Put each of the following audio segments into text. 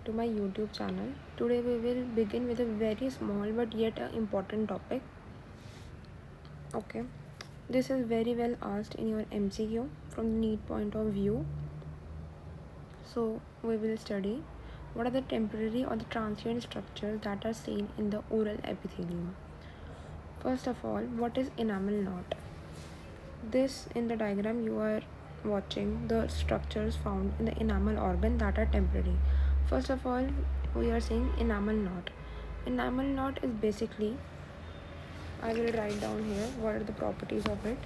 to my YouTube channel. Today we will begin with a very small but yet important topic. Okay, this is very well asked in your MCQ from the NEET point of view. So we will study what are the temporary or the transient structures that are seen in the oral epithelium. First of all, what is enamel knot? This in the diagram you are watching the structures found in the enamel organ that are temporary. First of all, we are seeing enamel knot. Enamel knot is basically, I will write down here what are the properties of it.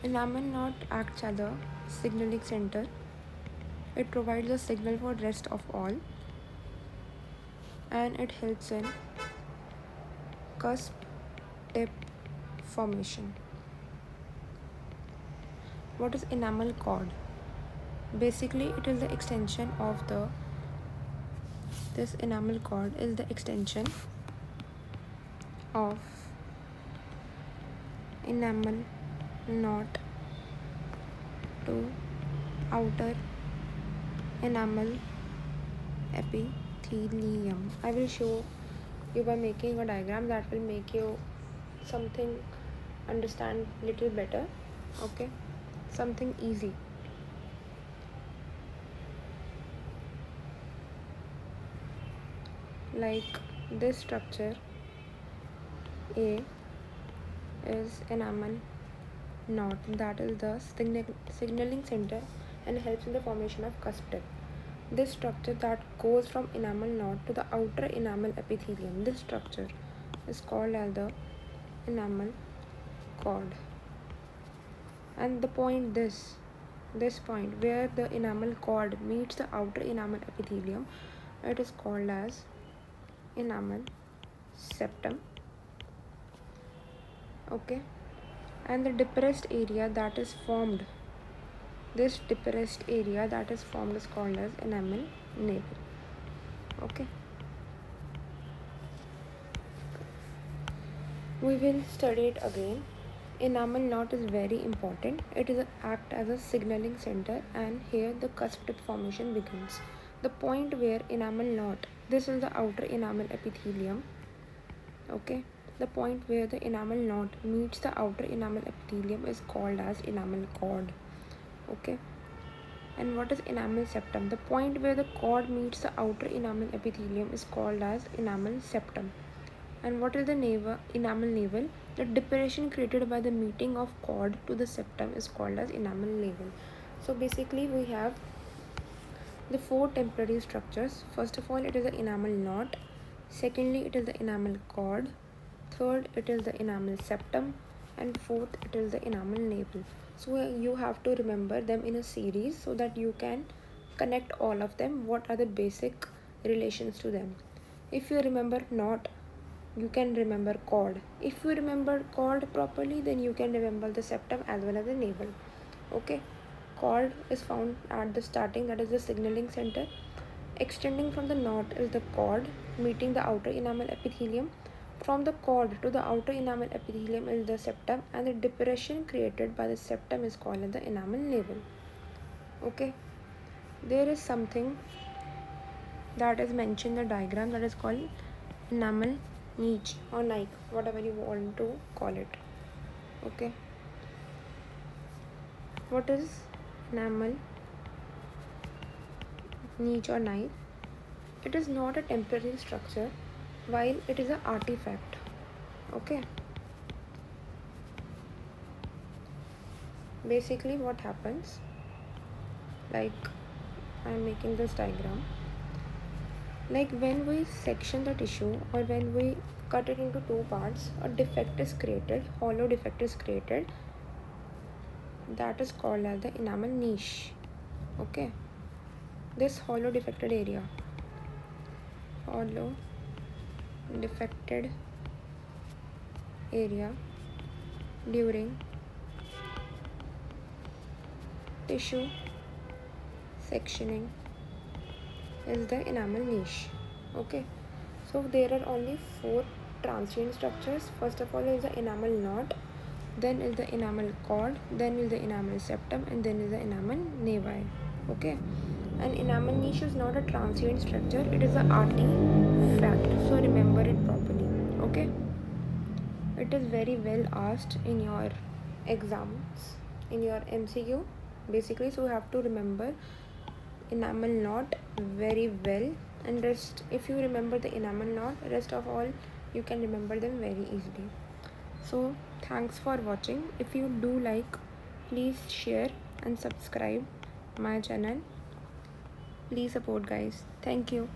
Enamel knot acts as a signaling center. It provides a signal for rest of all, and it helps in cusp tip formation. What is enamel cord? Basically, it is the extension of this enamel cord is the extension of enamel knot to outer enamel epithelium. I will show you by making a diagram that will make you something understand little better. Okay, something easy. Like this structure A is enamel knot, that is the signaling center and helps in the formation of cusp tip. This structure that goes from enamel knot to the outer enamel epithelium, this structure is called as the enamel cord. And the point this point where the enamel cord meets the outer enamel epithelium, it is called as enamel septum. Okay, and the depressed area that is formed, this depressed area that is formed is called as enamel navel. Okay, we will study it again. Enamel knot is very important. It is act as a signaling center, and here the cusp tip formation begins. The point where enamel knot, this is the outer enamel epithelium. Okay, the point where the enamel knot meets the outer enamel epithelium is called as enamel cord. Okay, and what is enamel septum? The point where the cord meets the outer enamel epithelium is called as enamel septum. And what is the enamel navel? The depression created by the meeting of cord to the septum is called as enamel navel. So basically we have the four temporary structures. First of all, it is the enamel knot. Secondly, it is the enamel cord. Third, it is the enamel septum. And fourth, it is the enamel navel. So you have to remember them in a series so that you can connect all of them. What are the basic relations to them? If you remember knot, you can remember cord. If you remember cord properly, then you can remember the septum as well as the navel. Okay, cord is found at the starting, that is the signaling center. Extending from the knot is the cord meeting the outer enamel epithelium. From the cord to the outer enamel epithelium is the septum, and the depression created by the septum is called the enamel navel. Okay, there is something that is mentioned in the diagram that is called enamel niche or niche, whatever you want to call it. Okay, what is enamel niche or niche? It is not a temporary structure, while it is an artifact. Okay, basically what happens, like I am making this diagram, like when we section the tissue or when we cut it into two parts, a defect is created, hollow defect is created, that is called as the enamel niche. Okay, this hollow defected area, hollow defected area during tissue sectioning is the enamel niche. Okay, so there are only four transient structures. First of all is the enamel knot, then is the enamel cord, then is the enamel septum, and then is the enamel navi. Okay, An enamel niche is not a transient structure, it is an artifact. So remember it properly. Okay? It is very well asked in your exams, in your MCQ basically. So you have to remember enamel knot very well, and rest, if you remember the enamel knot, rest of all you can remember them very easily. So thanks for watching. If you do like, please share and subscribe my channel. Please support guys. Thank you.